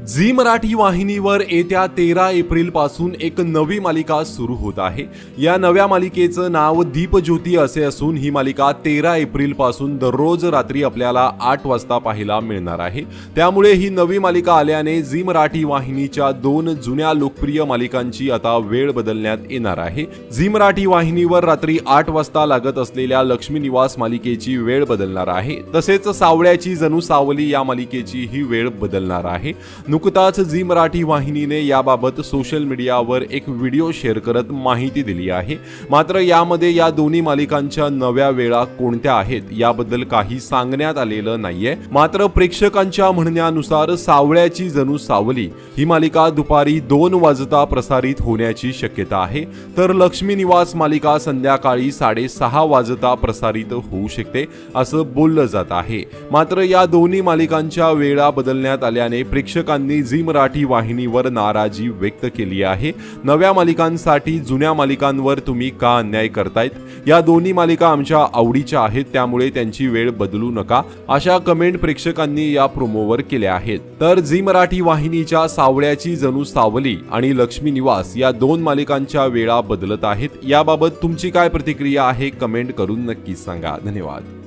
Zee Marathi वाहिनीवर येत्या 13 April पासून एक नवी मालिका सुरू होत आहे। या नव्या मालिकेचं नाव दीपज्योती असे असून ही मालिका 13 एप्रिल पासून दररोज रात्री आपल्याला 8 वाजता पाहायला मिळणार आहे। त्यामुळे ही नवी मालिका आल्याने झी मराठी वाहिनीच्या 2 जुन्या लोकप्रिय मालिकांची आता वेळ बदलण्यात येणार आहे। झी मराठी वाहिनीवर रात्री 8 वाजता लागत असलेल्या लक्ष्मी निवास मालिकेची वेळ बदलणार आहे। तसेच सावळ्याची जणू सावली या मालिकेची ही वेळ बदलणार आहे। नुकताच झी मराठी वाहिनीने याबाबत सोशल मीडियावर एक व्हिडिओ शेअर करत माहिती दिली आहे। मात्र यामध्ये या दोन्ही मालिकांच्या नव्या वेळा कोणत्या आहेत याबद्दल काही सांगण्यात आलेलं नाहीये। मात्र प्रेक्षकांच्या म्हणण्यानुसार सावळ्याची जणू सावली ही मालिका दुपारी 2 वाजता प्रसारित होण्याची शक्यता आहे, तर लक्ष्मी निवास मालिका संध्याकाळी 6:30 वाजता प्रसारित होऊ शकते असं बोललं जात आहे। मात्र या दोन्ही मालिकांच्या वेळा बदलण्यात आल्याने प्रेक्षकांनी झी मराठी वाहिनीवर नाराजी व्यक्त केली आहे। नव्या मालिकांसाठी जुन्या मालिकांवर तुम्ही का अन्याय करतायत? या दोन्ही मालिका आमच्या आवडीच्या आहेत, त्यामुळे त्यांची वेळ बदलू नका, अशा कमेंट प्रेक्षकांनी या प्रोमोवर केल्या आहेत। तर झी मराठी वाहिनीच्या सावळ्याची जणू सावली आणि लक्ष्मी निवास या 2 मालिकांच्या वेळा बदलत आहेत। याबाबत तुमची काय प्रतिक्रिया आहे कमेंट करून नक्की सांगा। धन्यवाद।